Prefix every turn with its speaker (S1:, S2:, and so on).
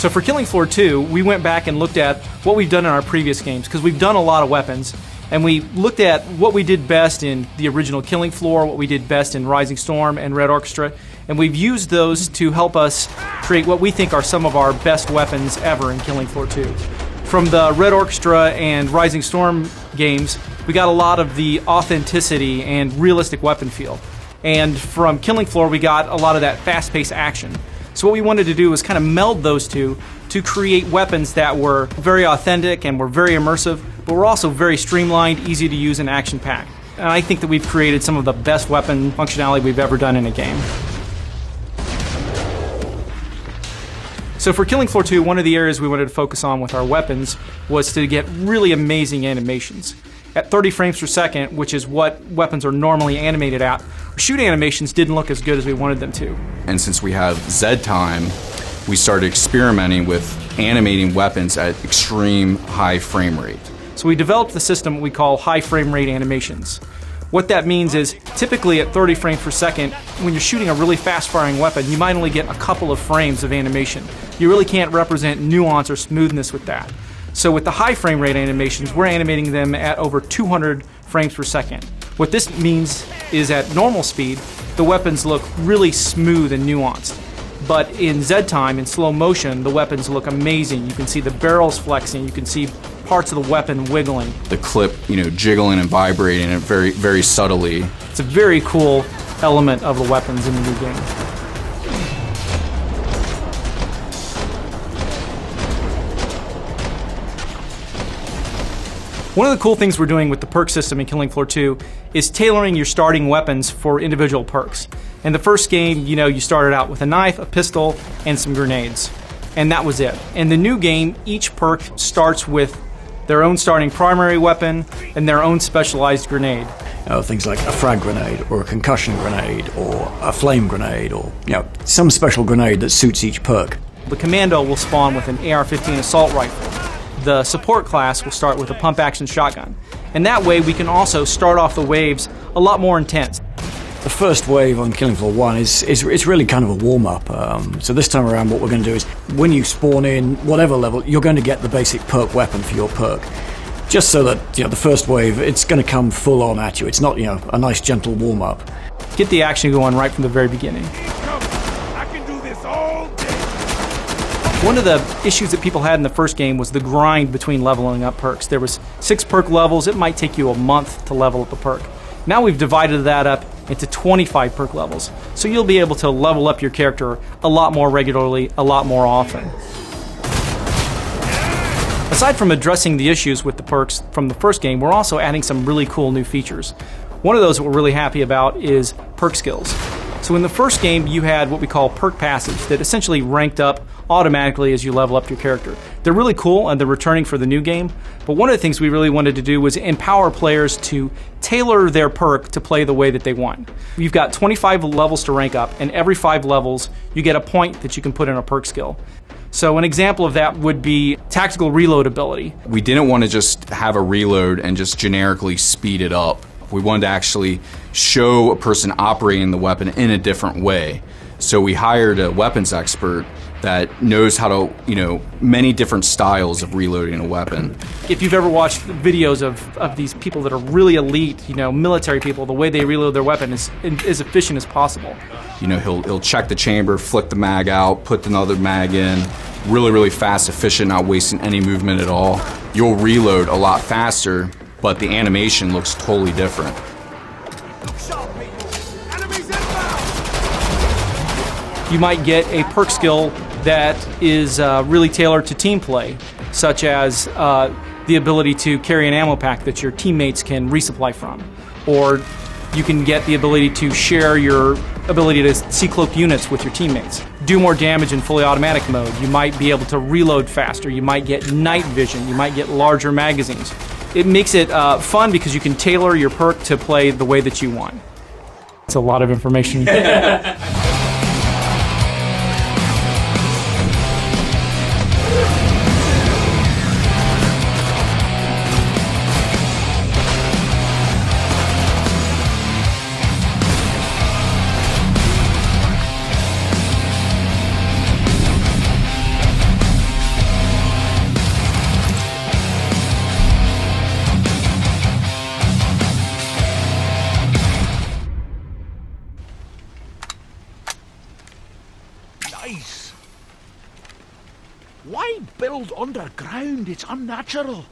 S1: So for Killing Floor 2, we went back and looked at what we've done in our previous games, because we've done a lot of weapons, and we looked at what we did best in the original Killing Floor, what we did best in Rising Storm and Red Orchestra, and we've used those to help us create what we think are some of our best weapons ever in Killing Floor 2. From the Red Orchestra and Rising Storm games, we got a lot of the authenticity and realistic weapon feel. And from Killing Floor, we got a lot of that fast-paced action. So what we wanted to do was kind of meld those two to create weapons that were very authentic and were very immersive, but were also very streamlined, easy to use, and action-packed. And I think that we've created some of the best weapon functionality we've ever done in a game. So for Killing Floor 2, one of the areas we wanted to focus on with our weapons was to get really amazing animations. At 30 frames per second, which is what weapons are normally animated at, shoot animations didn't look as good as we wanted them to.
S2: And since we have Z time, we started experimenting with animating weapons at extreme high frame rate.
S1: So we developed the system we call high frame rate animations. What that means is, typically at 30 frames per second, when you're shooting a really fast-firing weapon, you might only get a couple of frames of animation. You really can't represent nuance or smoothness with that. So with the high frame rate animations, we're animating them at over 200 frames per second. What this means is at normal speed, the weapons look really smooth and nuanced. But in Z time, in slow motion, the weapons look amazing. You can see the barrels flexing, you can see parts of the weapon wiggling.
S2: The clip, jiggling and vibrating it very, very subtly.
S1: It's a very cool element of the weapons in the new game. One of the cool things we're doing with the perk system in Killing Floor 2 is tailoring your starting weapons for individual perks. In the first game, you started out with a knife, a pistol, and some grenades. And that was it. In the new game, each perk starts with their own starting primary weapon and their own specialized grenade.
S3: Things like a frag grenade, or a concussion grenade, or a flame grenade, or some special grenade that suits each perk.
S1: The commando will spawn with an AR-15 assault rifle. The support class will start with a pump-action shotgun. And that way we can also start off the waves a lot more intense.
S3: The first wave on Killing Floor 1 is really kind of a warm-up. So this time around what we're going to do is, when you spawn in whatever level, you're going to get the basic perk weapon for your perk. Just so that, the first wave, it's going to come full on at you. It's not, a nice gentle warm-up.
S1: Get the action going right from the very beginning. One of the issues that people had in the first game was the grind between leveling up perks. There was 6 perk levels. It might take you a month to level up a perk. Now we've divided that up into 25 perk levels. So you'll be able to level up your character a lot more regularly, a lot more often. Aside from addressing the issues with the perks from the first game, we're also adding some really cool new features. One of those that we're really happy about is Perk Skills. So in the first game, you had what we call perk passives that essentially ranked up automatically as you level up your character. They're really cool and they're returning for the new game, but one of the things we really wanted to do was empower players to tailor their perk to play the way that they want. You've got 25 levels to rank up, and every 5 levels you get a point that you can put in a perk skill. So an example of that would be tactical reload ability.
S2: We didn't want to just have a reload and just generically speed it up. We wanted to actually show a person operating the weapon in a different way. So we hired a weapons expert that knows how to, many different styles of reloading a weapon.
S1: If you've ever watched videos of these people that are really elite, military people, the way they reload their weapon is as efficient as possible.
S2: He'll check the chamber, flick the mag out, put another mag in, really, really fast, efficient, not wasting any movement at all. You'll reload a lot faster, but the animation looks totally different.
S1: You might get a perk skill that is really tailored to team play, such as the ability to carry an ammo pack that your teammates can resupply from. Or you can get the ability to share your ability to see cloaked units with your teammates. Do more damage in fully automatic mode. You might be able to reload faster. You might get night vision. You might get larger magazines. It makes it fun because you can tailor your perk to play the way that you want. It's a lot of information.
S4: killed underground. It's unnatural.